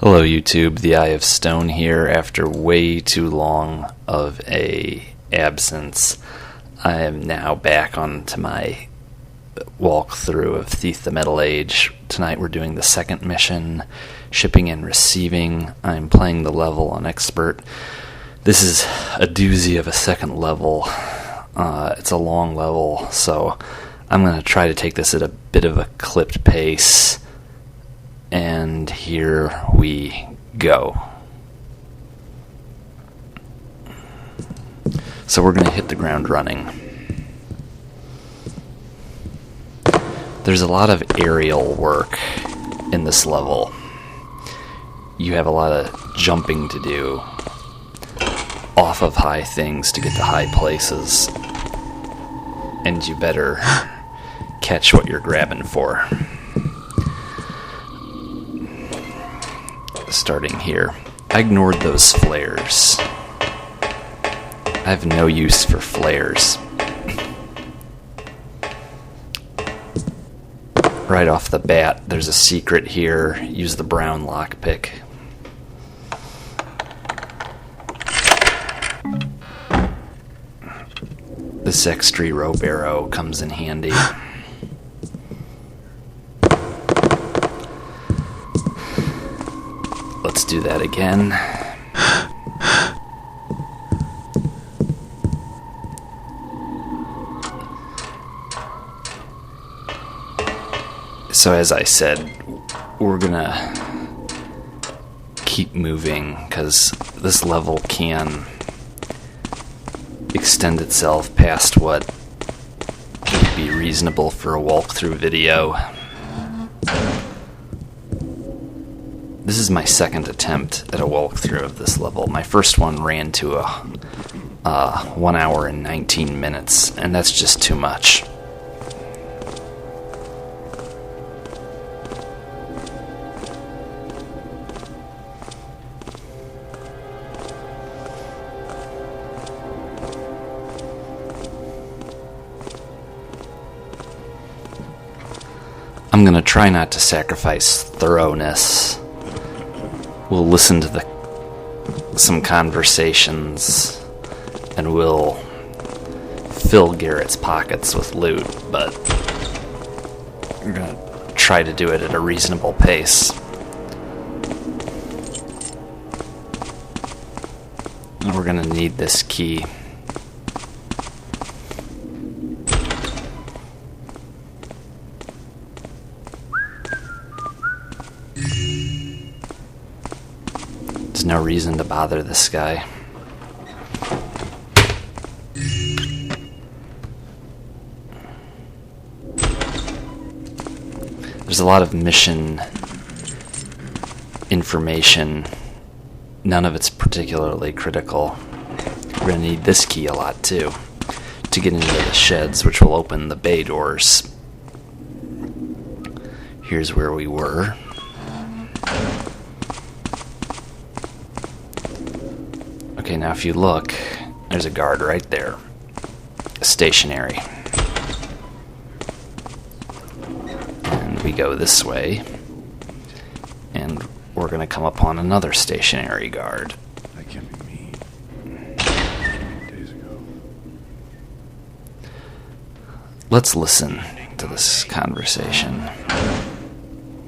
Hello YouTube, the Eye of Stone here. After way too long of a absence, I am now back onto my walkthrough of Thief the Middle Age. Tonight we're doing the second mission, shipping and receiving. I'm playing the level on expert. This is a doozy of a second level. It's a long level, so I'm going to try to take this at a bit of a clipped pace. And here we go. So we're going to hit the ground running. There's a lot of aerial work in this level. You have a lot of jumping to do off of high things to get to high places. And you better catch what you're grabbing for. Starting here. I ignored those flares. I have no use for flares. Right off the bat, there's a secret here. Use the brown lockpick. This extra row barrow comes in handy. Let's do that again. So as I said, we're gonna keep moving because this level can extend itself past what would be reasonable for a walkthrough video. This is my second attempt at a walkthrough of this level. My first one ran to a 1 hour and 19 minutes, and that's just too much. I'm gonna try not to sacrifice thoroughness. We'll listen to some conversations, and we'll fill Garrett's pockets with loot, but we're going to try to do it at a reasonable pace. And we're going to need this key. There's no reason to bother this guy. There's a lot of mission information. None of it's particularly critical. We're going to need this key a lot too to get into the sheds, which will open the bay doors. Here's where we were. Okay, now if you look, there's a guard right there. Stationary. And we go this way. And we're going to come upon another stationary guard. That can't be me. Days ago. Let's listen to this conversation.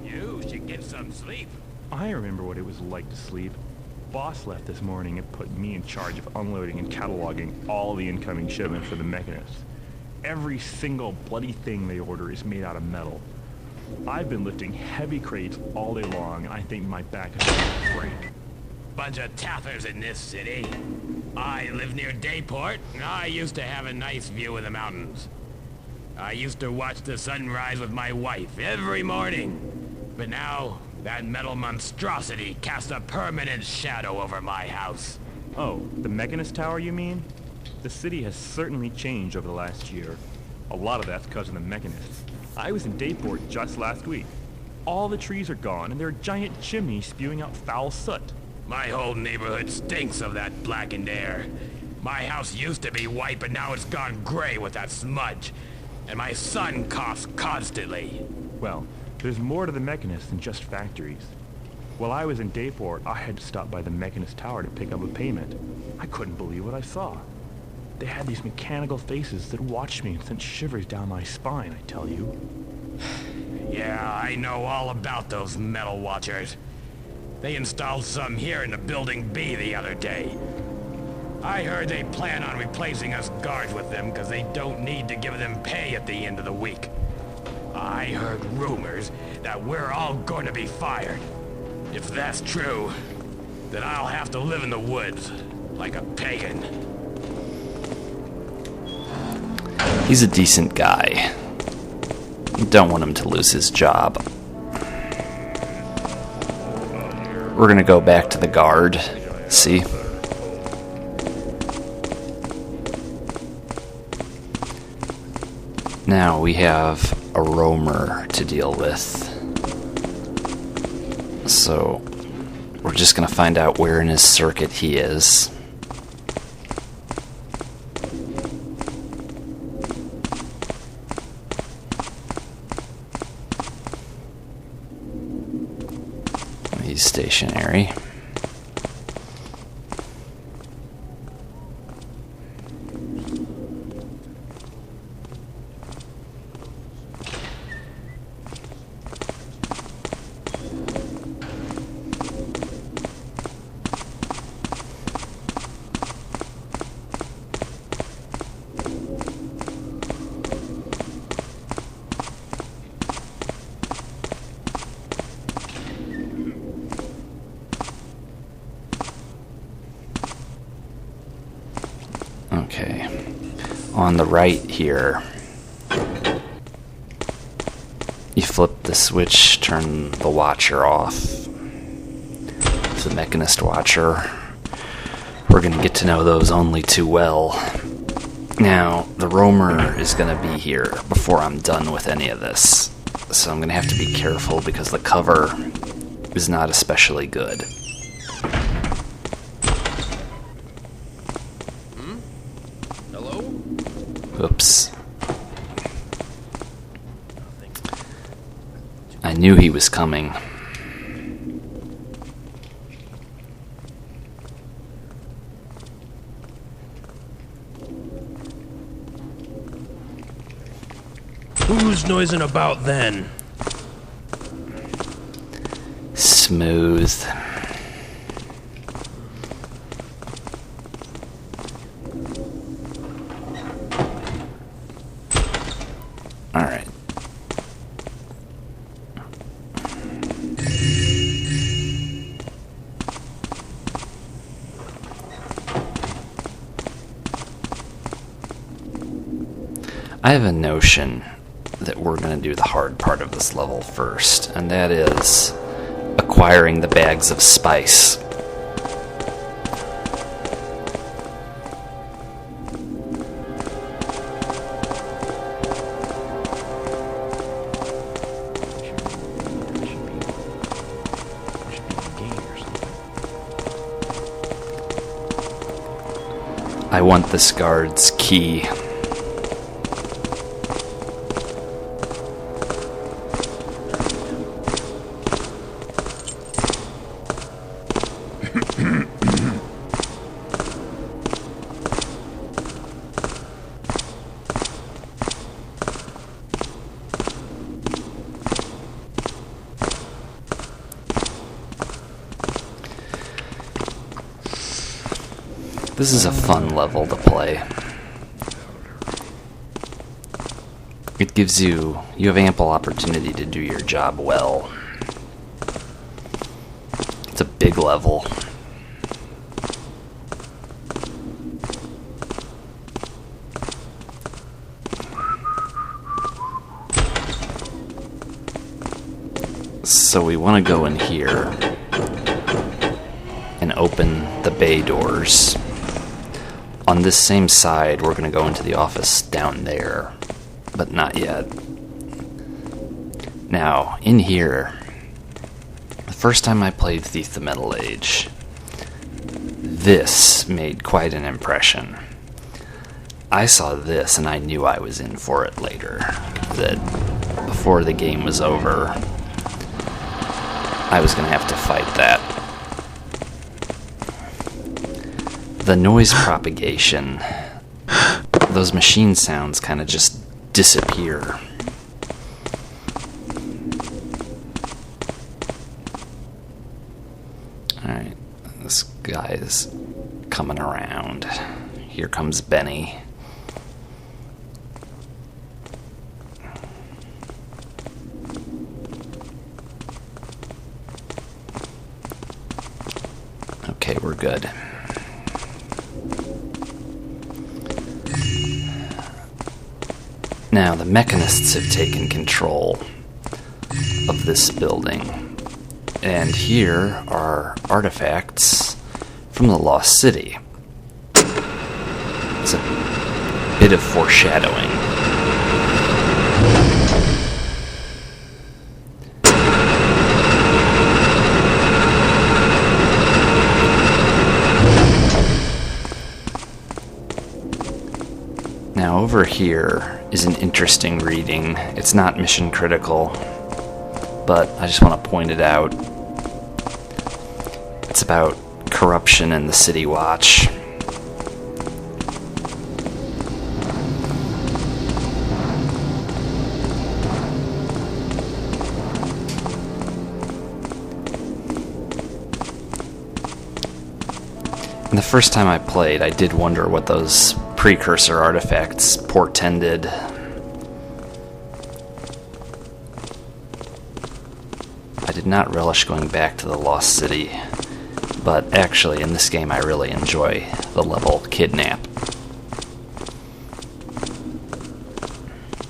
You should get some sleep. I remember what it was like to sleep. Boss left this morning and put me in charge of unloading and cataloging all the incoming shipments for the mechanists. Every single bloody thing they order is made out of metal. I've been lifting heavy crates all day long, and I think my back is going to break. Bunch of taffers in this city. I live near Dayport, and I used to have a nice view of the mountains. I used to watch the sunrise with my wife every morning. But now, that metal monstrosity casts a permanent shadow over my house. Oh, the Mechanist Tower, you mean? The city has certainly changed over the last year. A lot of that's because of the Mechanists. I was in Dayport just last week. All the trees are gone, and there are giant chimneys spewing out foul soot. My whole neighborhood stinks of that blackened air. My house used to be white, but now it's gone gray with that smudge. And my son coughs constantly. Well, there's more to the Mechanists than just factories. While I was in Dayport, I had to stop by the Mechanist Tower to pick up a payment. I couldn't believe what I saw. They had these mechanical faces that watched me and sent shivers down my spine, I tell you. Yeah, I know all about those metal watchers. They installed some here in the Building B the other day. I heard they plan on replacing us guards with them because they don't need to give them pay at the end of the week. I heard rumors that we're all going to be fired. If that's true, then I'll have to live in the woods like a pagan. He's a decent guy. Don't want him to lose his job. We're gonna go back to the guard. See? Now we have a roamer to deal with. So we're just gonna find out where in his circuit he is. He's stationary. Okay. On the right here, you flip the switch, turn the watcher off. It's the Mechanist watcher. We're going to get to know those only too well. Now, the roamer is going to be here before I'm done with any of this. So I'm going to have to be careful because the cover is not especially good. Oops. I knew he was coming. Who's noising about then? Smooth. Alright. I have a notion that we're going to do the hard part of this level first, and that is acquiring the bags of spice. I want this guard's key. This is a fun level to play. It gives you have ample opportunity to do your job well. It's a big level. So we want to go in here and open the bay doors. On this same side, we're going to go into the office down there, but not yet. Now, in here, the first time I played Thief the Metal Age, this made quite an impression. I saw this and I knew I was in for it later, that before the game was over, I was going to have to fight that. The noise propagation, those machine sounds kind of just disappear. Alright, this guy is coming around. Here comes Benny. Okay, we're good. Now, the mechanists have taken control of this building. And here are artifacts from the Lost City. It's a bit of foreshadowing. Now over here is an interesting reading. It's not mission critical, but I just want to point it out. It's about corruption in the City Watch. And the first time I played, I did wonder what those precursor artifacts portended. I did not relish going back to the Lost City, but actually in this game I really enjoy the level Kidnap.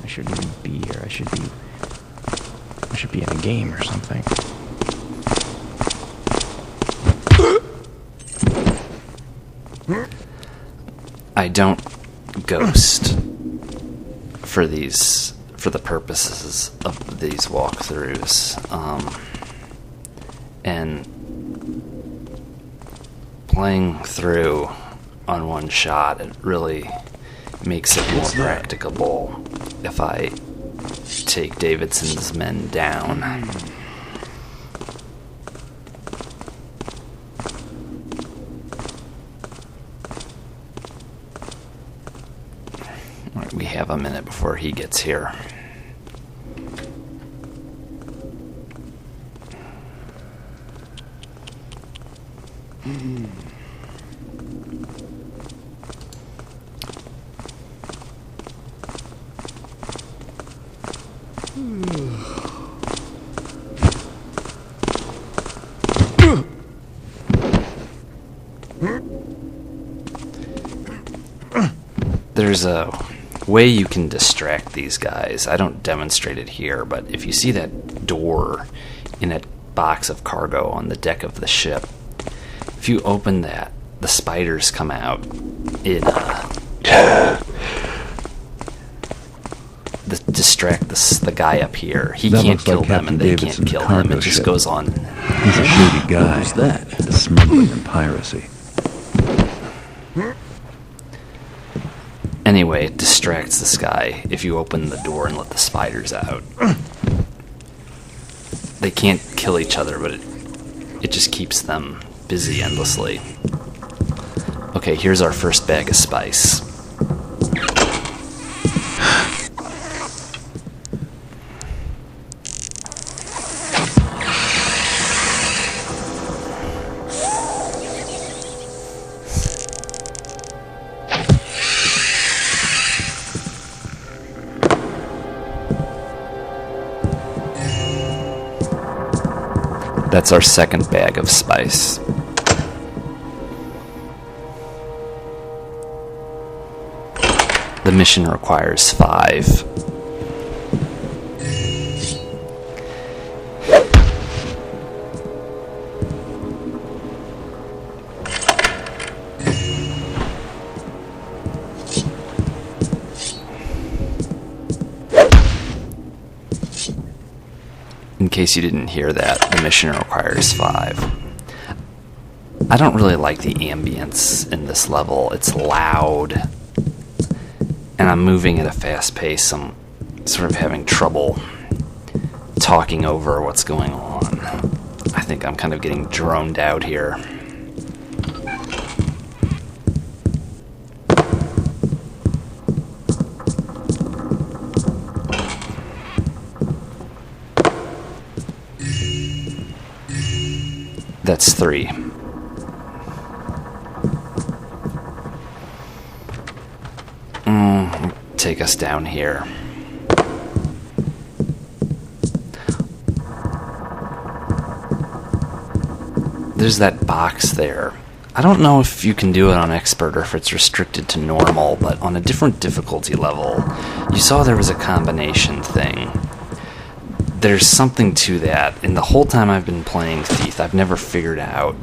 I shouldn't even be here. I should be in a game or something. I don't ghost for the purposes of these walkthroughs, and playing through on one shot, it really makes it more practicable if I take Davidson's men down. We have a minute before he gets here. There's a way you can distract these guys. I don't demonstrate it here, but if you see that door in a box of cargo on the deck of the ship, if you open that, the spiders come out in distract the guy up here. He That can't looks like kill them, Captain and they can't Davidson's kill him. cargo It just ship. goes on. He's a shady guy. Who's that? The smuggling and piracy. Anyway, it distracts this guy if you open the door and let the spiders out. They can't kill each other, but it just keeps them busy endlessly. Okay, here's our first bag of spice. That's our second bag of spice. The mission requires 5. In case you didn't hear that, the mission requires 5. I don't really like the ambience in this level. It's loud, and I'm moving at a fast pace. I'm sort of having trouble talking over what's going on. I think I'm kind of getting droned out here. That's 3. Take us down here. There's that box there. I don't know if you can do it on expert or if it's restricted to normal, but on a different difficulty level, you saw there was a combination thing. There's something to that, and the whole time I've been playing Thief, I've never figured out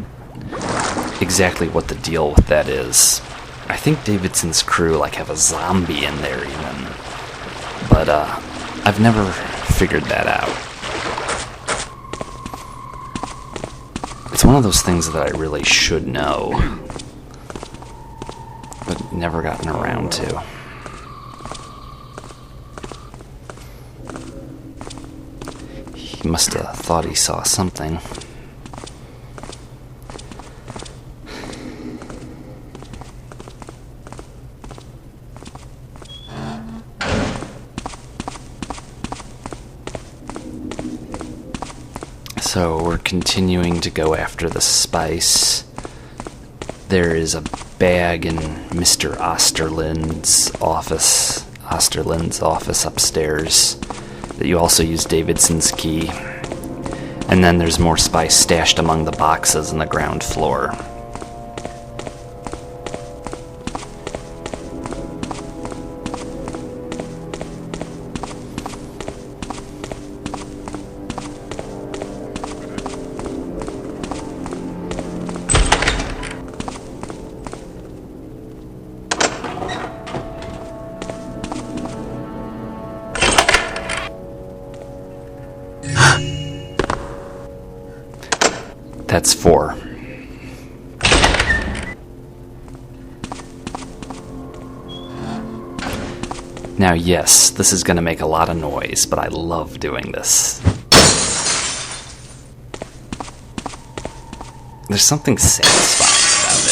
exactly what the deal with that is. I think Davidson's crew have a zombie in there even, but I've never figured that out. It's one of those things that I really should know, but never gotten around to. He must have thought he saw something. So we're continuing to go after the spice. There is a bag in Mr. Osterlind's office upstairs that you also use Davidson's key. And then there's more spice stashed among the boxes on the ground floor. That's 4. Now, yes, this is going to make a lot of noise, but I love doing this. There's something satisfying about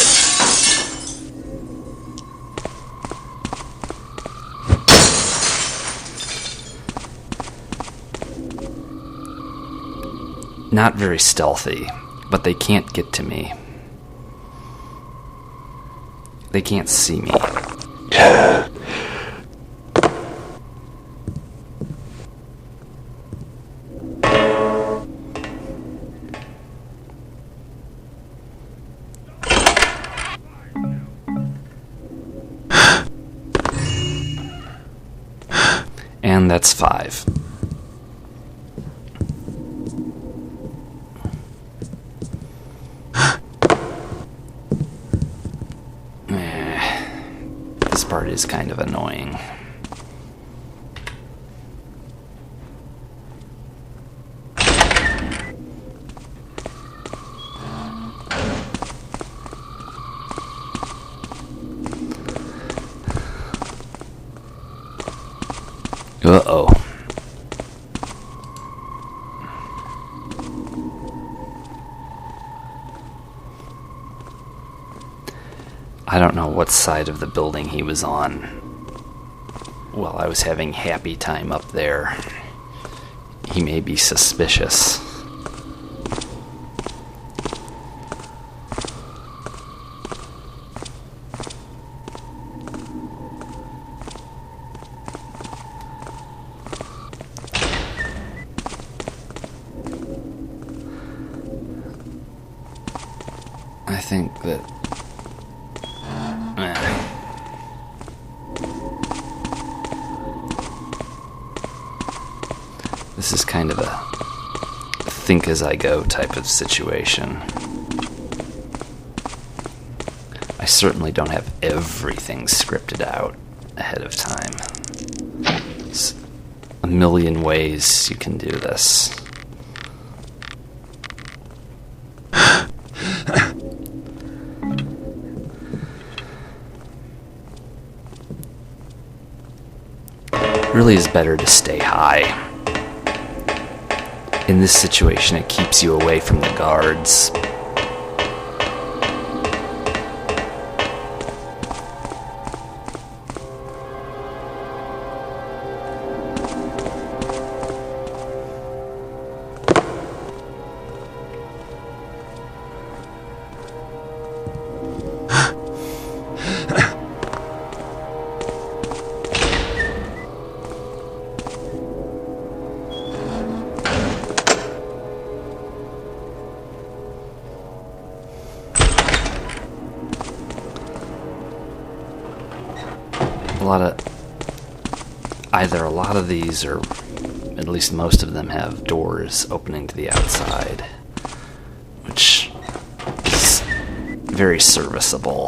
it. Not very stealthy. But they can't get to me. They can't see me. And that's 5. Part is kind of annoying. Uh-oh. I don't know what side of the building he was on while I was having happy time up there. He may be suspicious. I think that this is kind of a think as I go type of situation. I certainly don't have everything scripted out ahead of time. There's a million ways you can do this. Really is better to stay high. In this situation, it keeps you away from the guards. Either a lot of these, or at least most of them, have doors opening to the outside, which is very serviceable.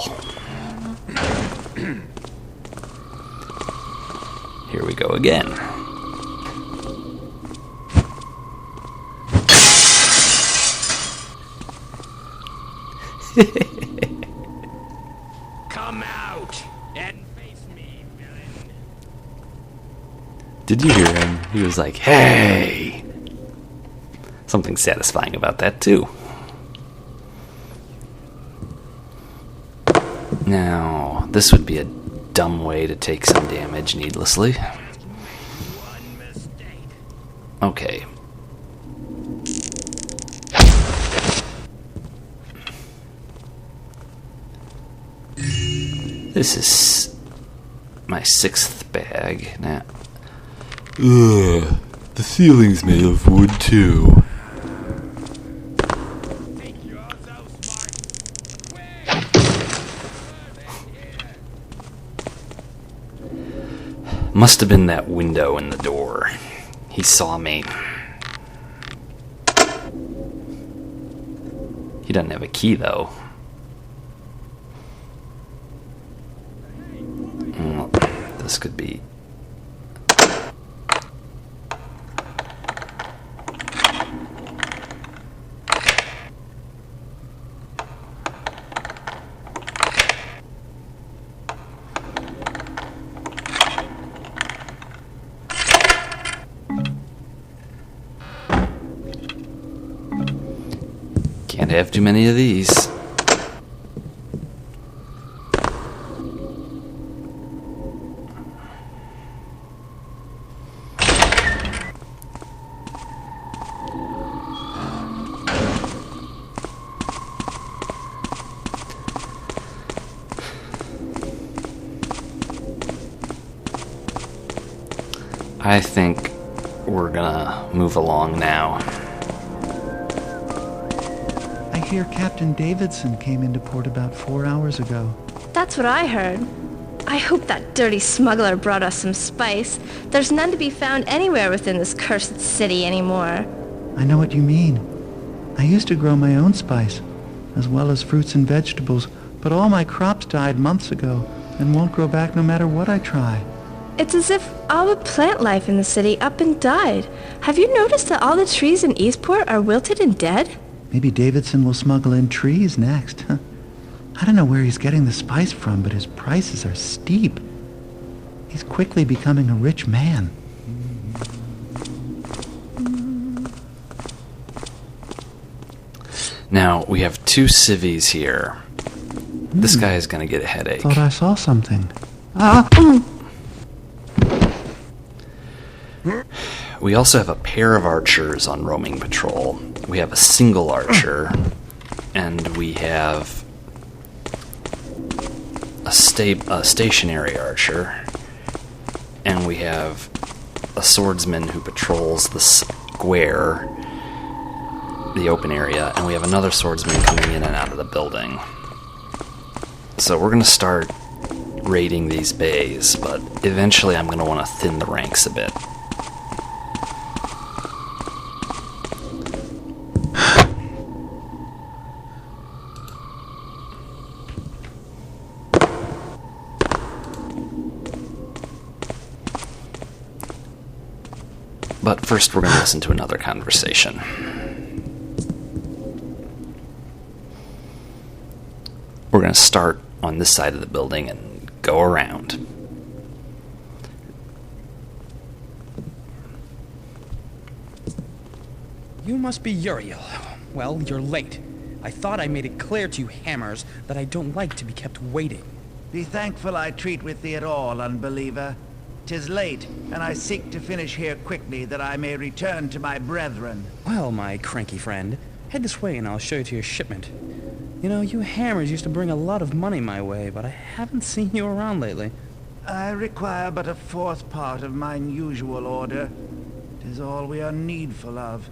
Here we go again. Come out and face me, villain. Did you hear him? He was like, hey! Something satisfying about that, too. Now, this would be a dumb way to take some damage needlessly. One mistake. Okay. This is my 6th bag. Now, the ceiling's made of wood too. Think you're so smart. Quick! Here. Must have been that window in the door. He saw me. He doesn't have a key though. This could be... Can't have too many of these. I think we're gonna move along now. I hear Captain Davidson came into port about 4 hours ago. That's what I heard. I hope that dirty smuggler brought us some spice. There's none to be found anywhere within this cursed city anymore. I know what you mean. I used to grow my own spice, as well as fruits and vegetables, but all my crops died months ago and won't grow back no matter what I try. It's as if all the plant life in the city up and died. Have you noticed that all the trees in Eastport are wilted and dead? Maybe Davidson will smuggle in trees next. I don't know where he's getting the spice from, but his prices are steep. He's quickly becoming a rich man. Now, we have 2 civvies here. This guy is gonna get a headache. Thought I saw something. We also have a pair of archers on roaming patrol. We have a single archer, and we have a stationary archer, and we have a swordsman who patrols the square, the open area, and we have another swordsman coming in and out of the building. So we're going to start raiding these bays, but eventually I'm going to want to thin the ranks a bit. But first we're going to listen to another conversation. We're going to start on this side of the building and go around. You must be Uriel. Well, you're late. I thought I made it clear to you hammers that I don't like to be kept waiting. Be thankful I treat with thee at all, unbeliever. 'Tis late, and I seek to finish here quickly that I may return to my brethren. Well, my cranky friend, head this way and I'll show you to your shipment. You know, you hammers used to bring a lot of money my way, but I haven't seen you around lately. I require but a fourth part of mine usual order. 'Tis all we are needful of,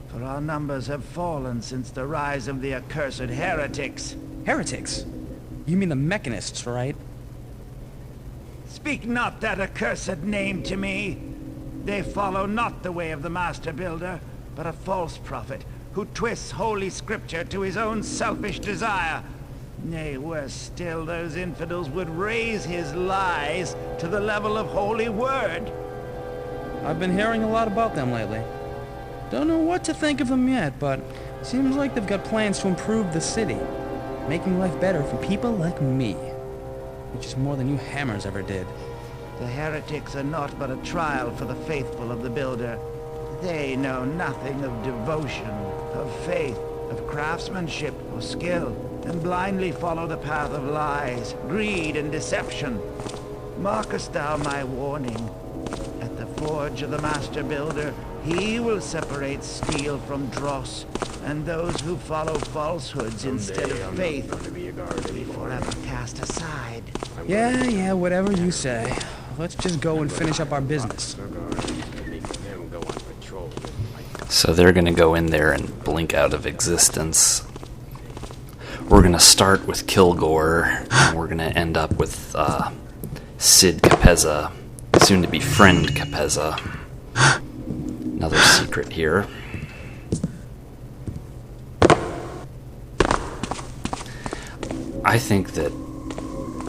for our numbers have fallen since the rise of the accursed heretics. Heretics? You mean the mechanists, right? Speak not that accursed name to me. They follow not the way of the Master Builder, but a false prophet who twists Holy Scripture to his own selfish desire. Nay, worse still, those infidels would raise his lies to the level of Holy Word. I've been hearing a lot about them lately. Don't know what to think of them yet, but seems like they've got plans to improve the city, making life better for people like me, which is more than you hammers ever did. The heretics are naught but a trial for the faithful of the Builder. They know nothing of devotion, of faith, of craftsmanship or skill, and blindly follow the path of lies, greed, and deception. Markest thou my warning? At the forge of the Master Builder, he will separate steel from dross, and those who follow falsehoods instead of faith will be forever cast aside. Yeah, whatever you say. Let's just go and finish up our business. So they're going to go in there and blink out of existence. We're going to start with Kilgore, and we're going to end up with Sid Capezza, soon to be friend Capezza. Another secret here. I think that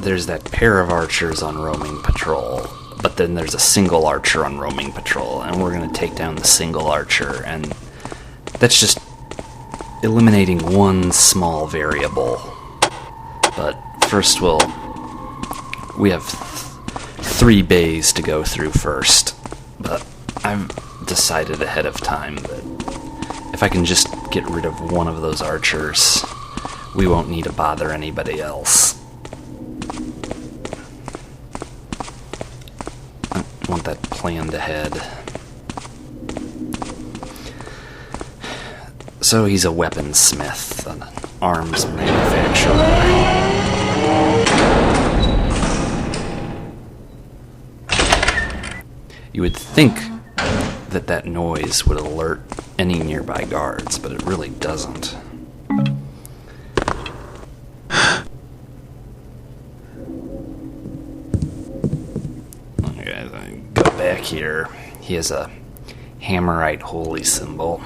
there's that pair of archers on roaming patrol, but then there's a single archer on roaming patrol, and we're going to take down the single archer, and that's just eliminating one small variable. But first we have 3 bays to go through first, but I've decided ahead of time that if I can just get rid of one of those archers, we won't need to bother anybody else. I want that planned ahead. So he's a weaponsmith, an arms manufacturer. You would think that noise would alert any nearby guards, but it really doesn't. Okay, go back here. He has a Hammerite holy symbol.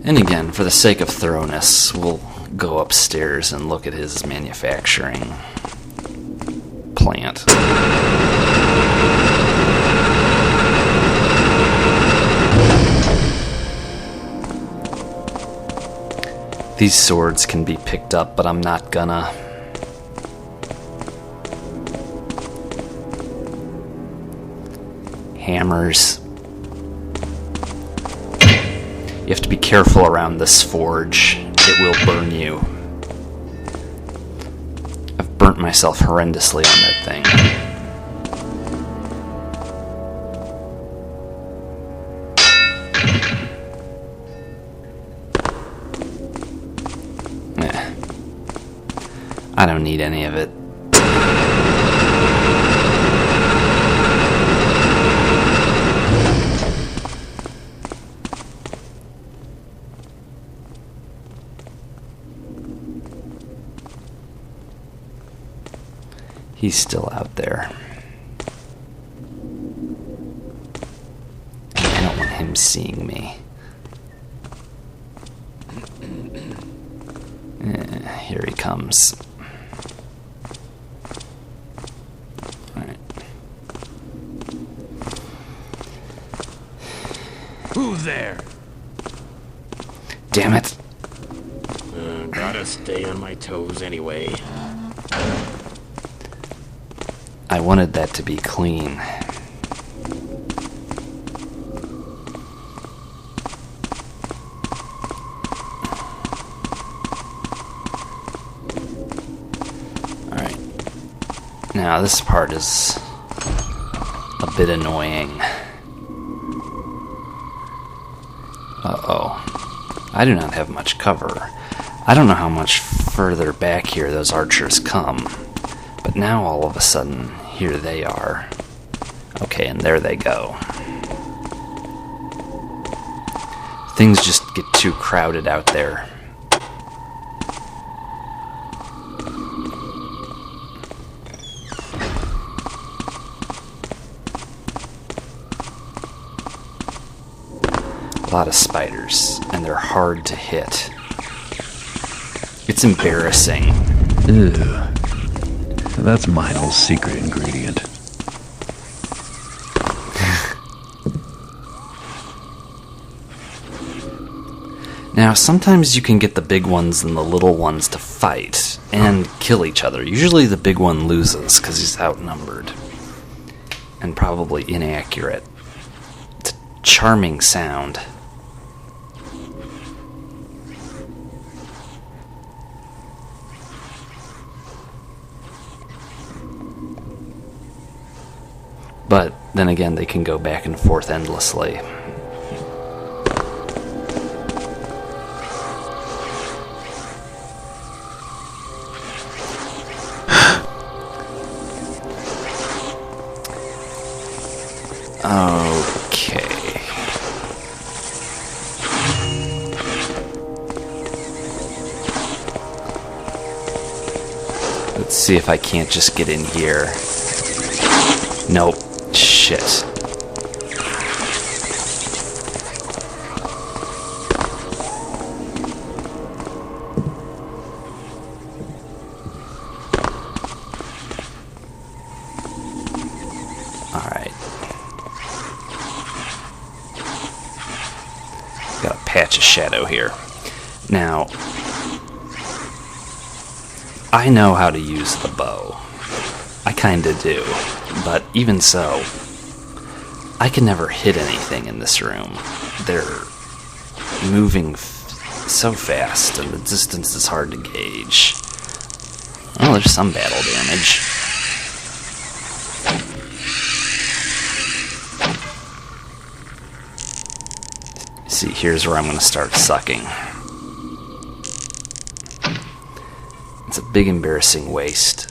And again, for the sake of thoroughness, we'll go upstairs and look at his manufacturing plant. These swords can be picked up, but I'm not gonna. Hammers. You have to be careful around this forge. It will burn you. I've burnt myself horrendously on that thing. I don't need any of it. He's still out there. I don't want him seeing me. Here he comes. Alright. Who's there? Damn it. gotta stay on my toes anyway. I wanted that to be clean. Alright. Now this part is a bit annoying. Uh-oh. I do not have much cover. I don't know how much further back here those archers come. But now all of a sudden, here they are. Okay, and there they go. Things just get too crowded out there. A lot of spiders, and they're hard to hit. It's embarrassing. Ew. That's Meinl's secret ingredient. Now, sometimes you can get the big ones and the little ones to fight and kill each other. Usually the big one loses because he's outnumbered. And probably inaccurate. It's a charming sound. But then again, they can go back and forth endlessly. Okay. Let's see if I can't just get in here. Nope. Shit. Alright. Got a patch of shadow here. Now, I know how to use the bow. I kinda do. But even so, I can never hit anything in this room. They're moving so fast, and the distance is hard to gauge. Well, there's some battle damage. See, here's where I'm going to start sucking. It's a big embarrassing waste.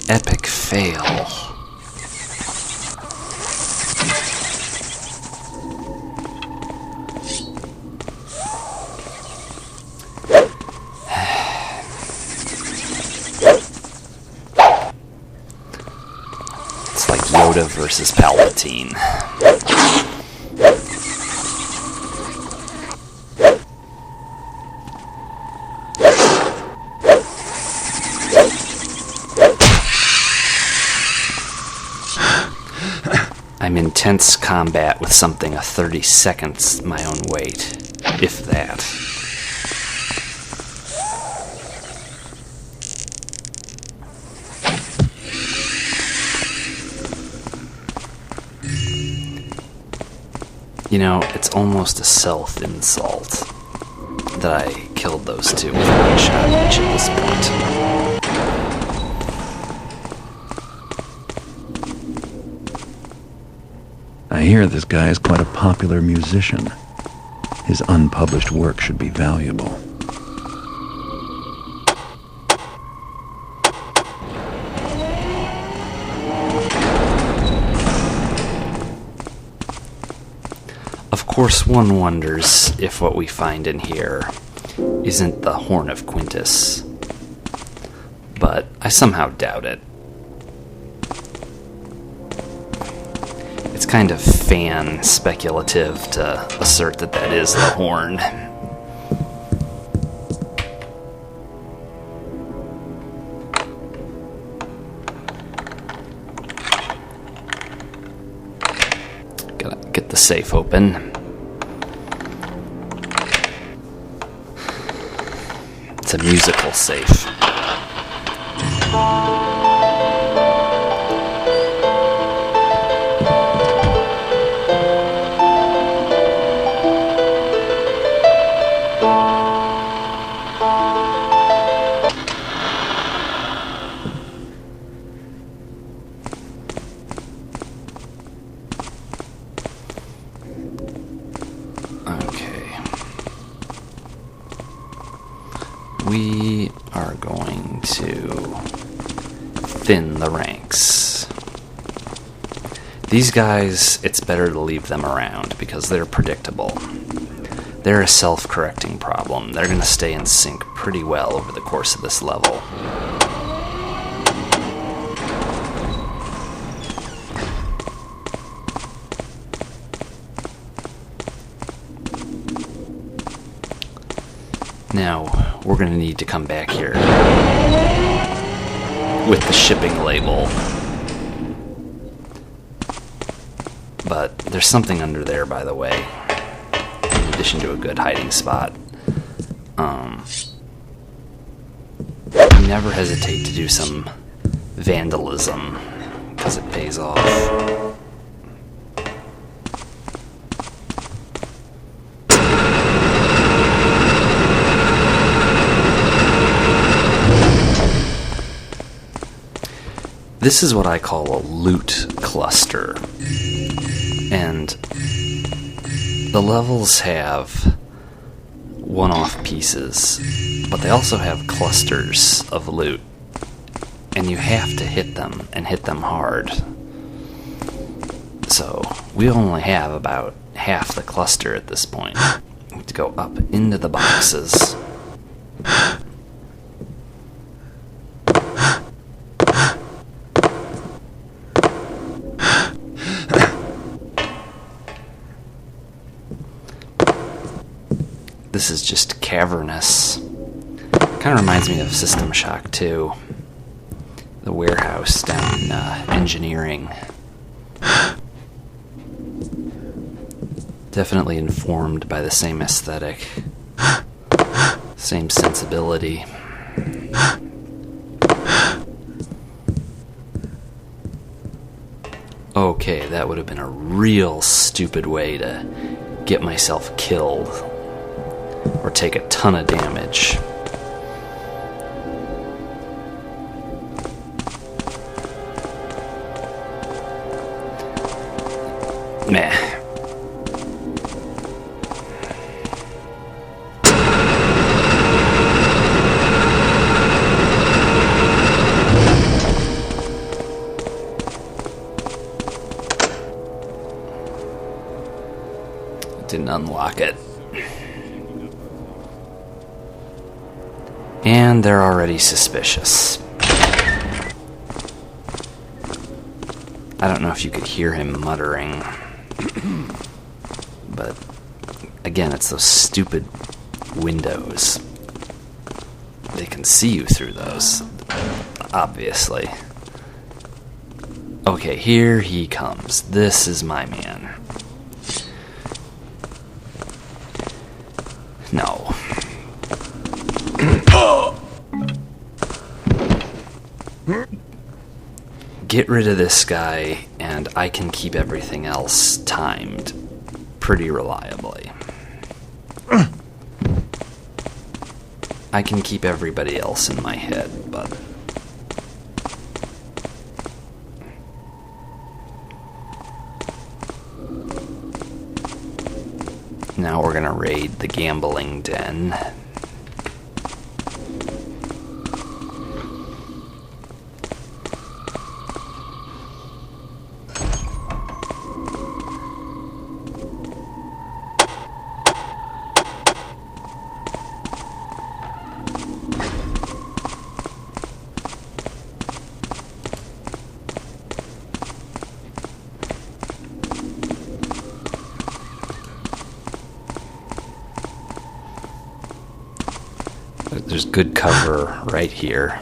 Epic fail. It's like Yoda versus Palpatine. I'm in tense combat with something a 30 seconds my own weight, if that. You know, it's almost a self-insult that I killed those two with one shot each at this point. I hear this guy is quite a popular musician. His unpublished work should be valuable. Of course, one wonders if what we find in here isn't the Horn of Quintus. But I somehow doubt it. It's kind of fan speculative to assert that that is the horn. Gotta get the safe open. It's a musical safe. We are going to thin the ranks. These guys, it's better to leave them around because they're predictable. They're a self-correcting problem. They're going to stay in sync pretty well over the course of this level. Now, we're going to need to come back here with the shipping label. But there's something under there, by the way, in addition to a good hiding spot. Never hesitate to do some vandalism, because it pays off. This is what I call a loot cluster, and the levels have one-off pieces, but they also have clusters of loot, and you have to hit them, and hit them hard. So we only have about half the cluster at this point. We have to go up into the boxes. This is just cavernous. Kind of reminds me of System Shock 2. The warehouse down in engineering. Definitely informed by the same aesthetic. Same sensibility. Okay, that would have been a real stupid way to get myself killed. Or take a ton of damage. Meh. Didn't unlock it. And they're already suspicious. I don't know if you could hear him muttering. But, again, it's those stupid windows. They can see you through those, obviously. Okay, here he comes. This is my man. No. Get rid of this guy, and I can keep everything else timed pretty reliably. I can keep everybody else in my head, but... Now we're gonna raid the gambling den. There's good cover right here.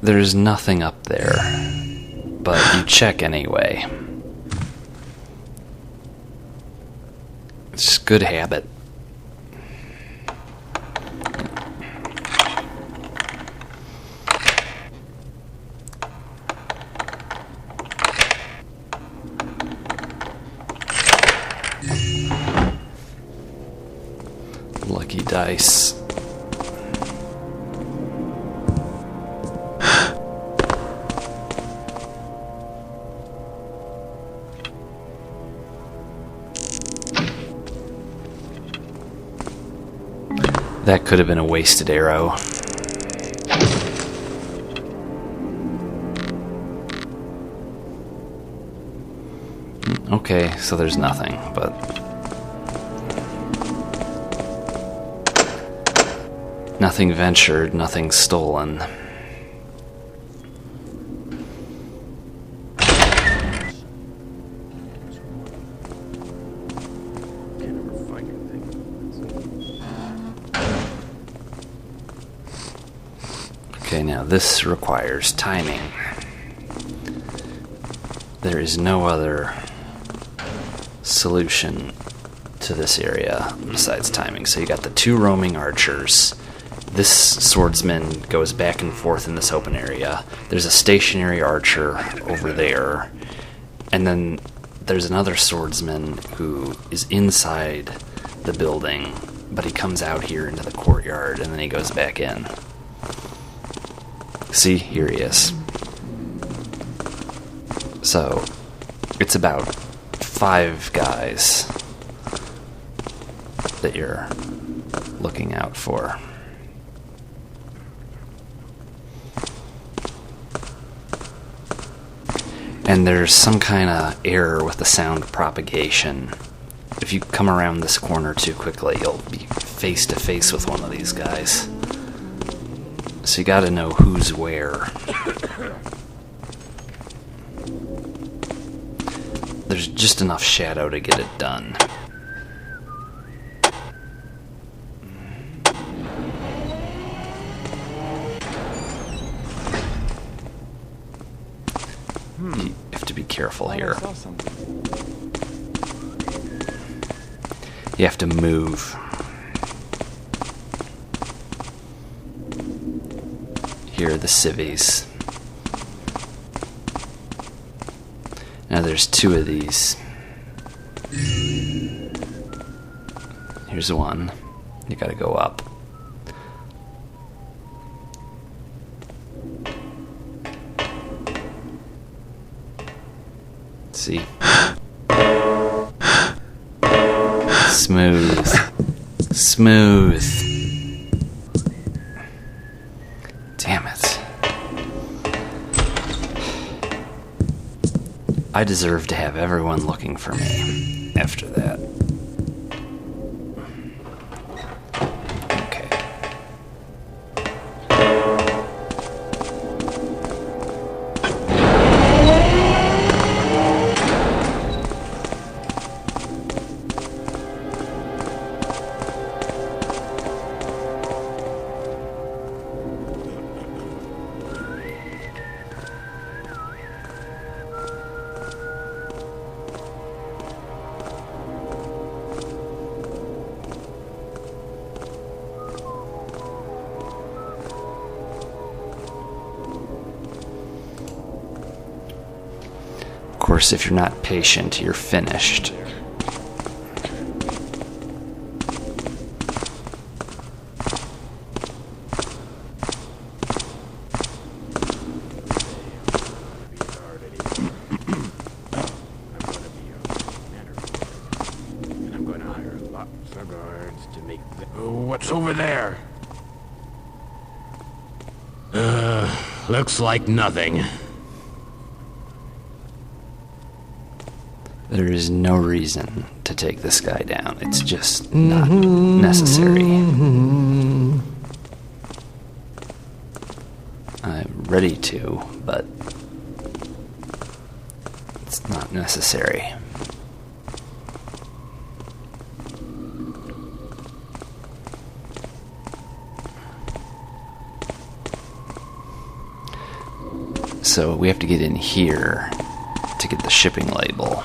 There's nothing up there, but you check anyway. It's just good habit. Lucky dice. That could have been a wasted arrow. Okay, so there's nothing, but... Nothing ventured, nothing stolen. Okay, now this requires timing. There is no other solution to this area besides timing. So you got the two roaming archers. This swordsman goes back and forth in this open area. There's a stationary archer over there. And then there's another swordsman who is inside the building, but he comes out here into the courtyard and then he goes back in. See, here he is. So, it's about 5 guys that you're looking out for. And there's some kind of error with the sound propagation. If you come around this corner too quickly, you'll be face to face with one of these guys. So you gotta know who's where. There's just enough shadow to get it done. You have to be careful here. You have to move. Here are the civvies. Now there's 2 of these. Here's one. You gotta go up. See? Smooth. Smooth. Damn it. I deserve to have everyone looking for me after that. Okay. Of course, if you're not patient, you're finished. What's over there? Looks like nothing. There is no reason to take this guy down. It's just not necessary. I'm ready to, but it's not necessary. So we have to get in here to get the shipping label.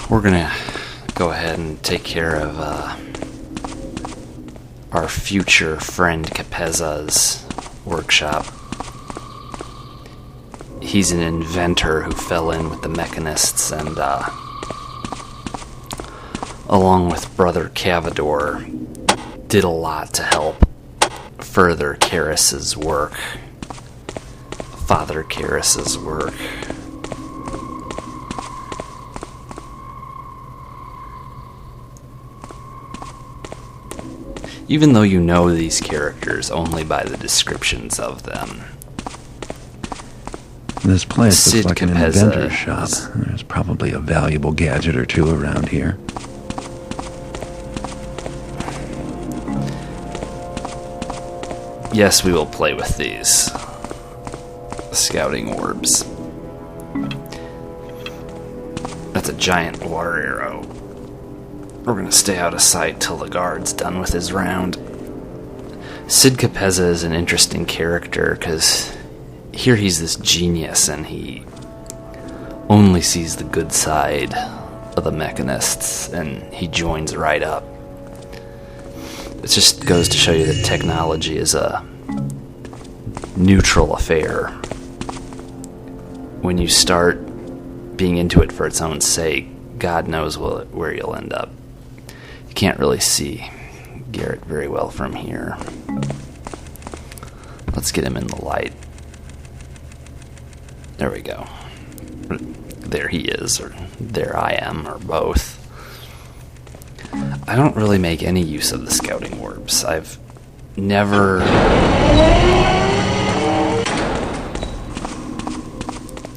We're gonna go ahead and take care of our future friend Capeza's workshop. He's an inventor who fell in with the mechanists and, along with Brother Cavador, did a lot to help further Karras's work. Father Karras's work. Even though you know these characters only by the descriptions of them. This place Sid looks like an Capeza inventor's shop. There's probably a valuable gadget or two around here. Yes, we will play with these scouting orbs. That's a giant water arrow. We're gonna stay out of sight till the guard's done with his round. Sid Capeza is an interesting character because here he's this genius and he only sees the good side of the mechanists and he joins right up. It just goes to show you that technology is a neutral affair. When you start being into it for its own sake, God knows where you'll end up. You can't really see Garrett very well from here. Let's get him in the light. There we go. There he is, or there I am, or both. I don't really make any use of the scouting orbs. I've never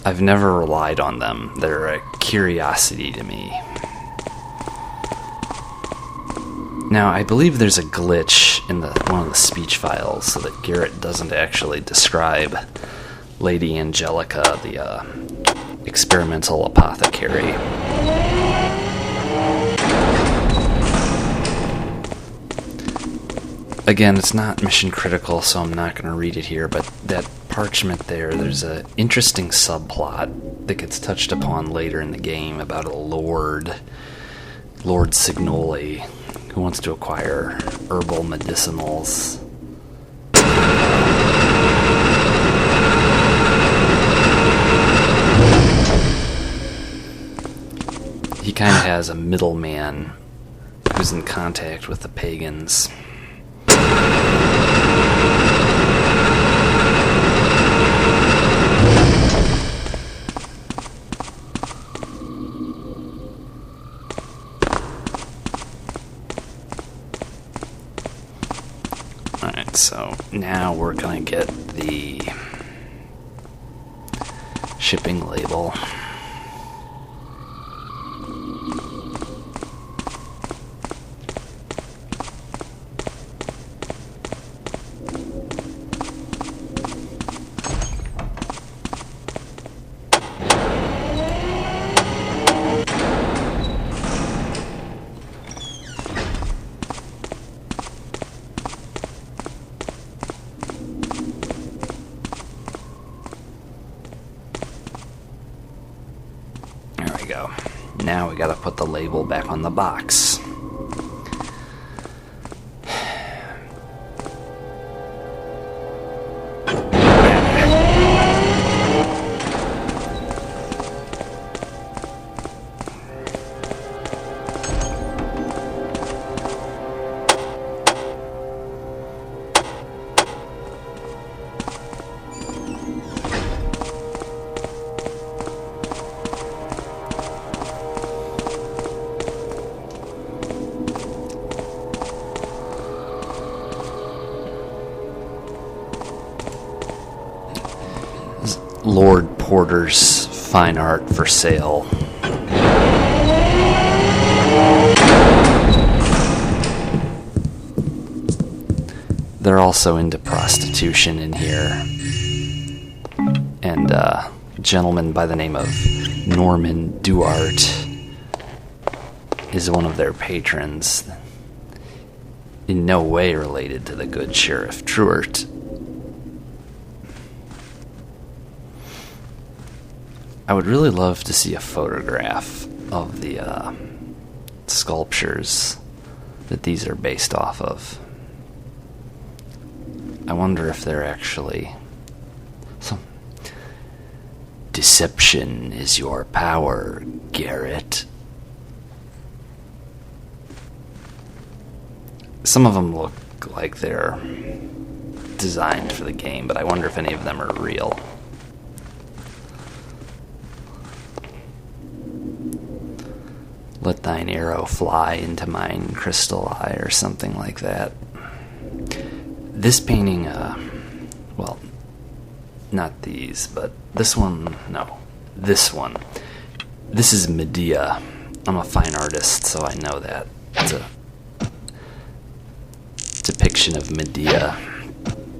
relied on them. They're a curiosity to me. Now, I believe there's a glitch in one of the speech files so that Garrett doesn't actually describe Lady Angelica, the experimental apothecary. Again, it's not mission critical, so I'm not going to read it here, but that parchment there's an interesting subplot that gets touched upon later in the game about a Lord Signoli, who wants to acquire herbal medicinals. He kind of has a middleman who's in contact with the pagans. Alright, so now we're going to get the shipping label. Now we gotta put the label back on the box. Lord Porter's fine art for sale. They're also into prostitution in here. And a gentleman by the name of Norman Duart is one of their patrons. In no way related to the good Sheriff Truart. I would really love to see a photograph of the sculptures that these are based off of. I wonder if they're actually some... Deception is your power, Garrett. Some of them look like they're designed for the game, but I wonder if any of them are real. Let thine arrow fly into mine crystal eye, or something like that. This painting, well, not these, but this one, no. This one. This is Medea. I'm a fine artist, so I know that. It's a depiction of Medea.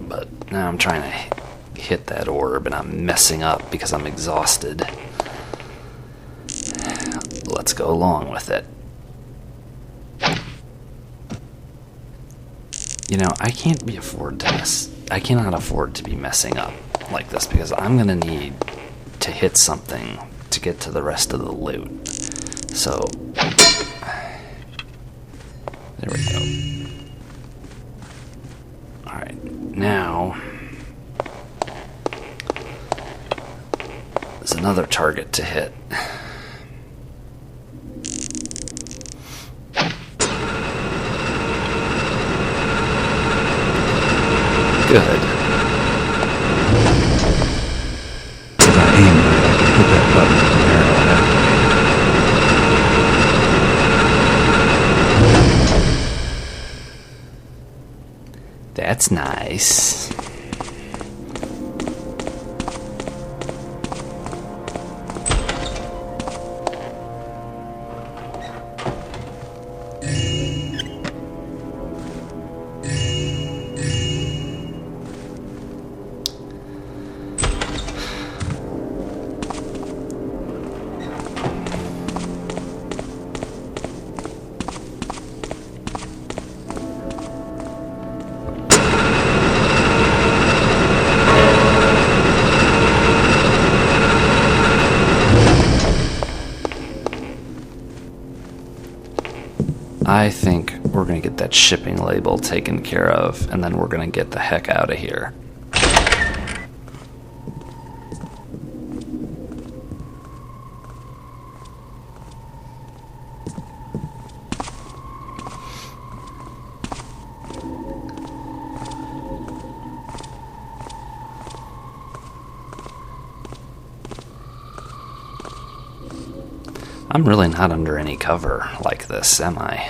But now I'm trying to hit that orb, and I'm messing up because I'm exhausted. Let's go along with it. You know, I cannot afford to be messing up like this, because I'm gonna need to hit something to get to the rest of the loot. So, there we go. Alright, now there's another target to hit. Good. If I aim right, I can hit that button with an arrow activated. That's nice. I think we're going to get that shipping label taken care of, and then we're going to get the heck out of here. I'm really not under any cover like this, am I?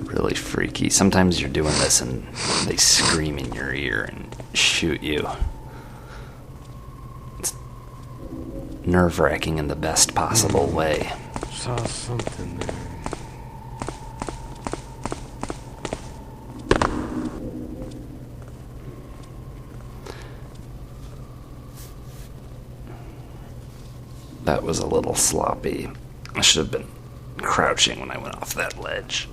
Really freaky. Sometimes you're doing this and they scream in your ear and shoot you. It's nerve-wracking in the best possible way. Saw something there. That was a little sloppy. I should have been crouching when I went off that ledge.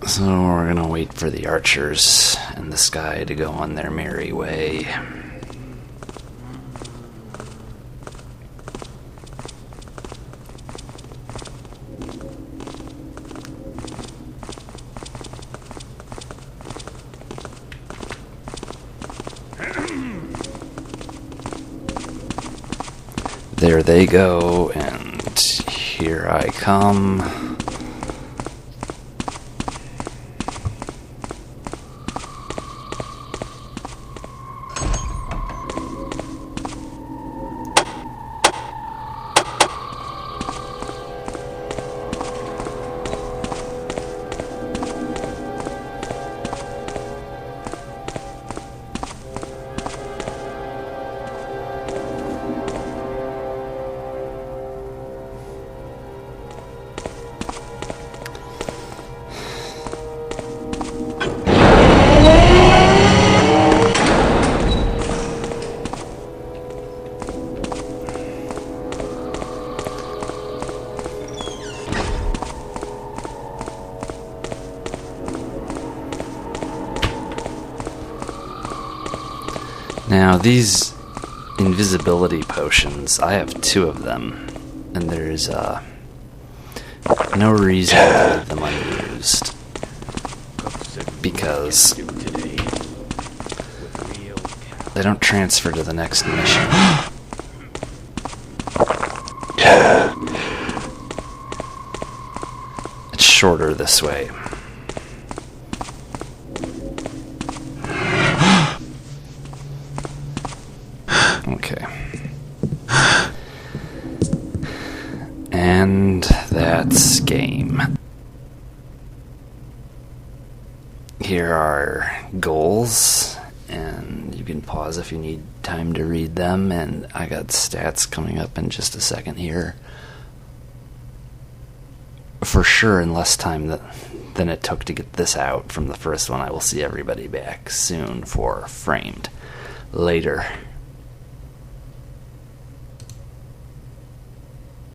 So we're gonna wait for the archers and the sky to go on their merry way. There they go, and here I come. Now, these invisibility potions, I have 2 of them, and there's no reason to leave them unused, because they don't transfer to the next mission. It's shorter this way. Okay. And that's game. Here are goals, and you can pause if you need time to read them, and I got stats coming up in just a second here. For sure, in less time than it took to get this out from the first one, I will see everybody back soon for Framed. Later.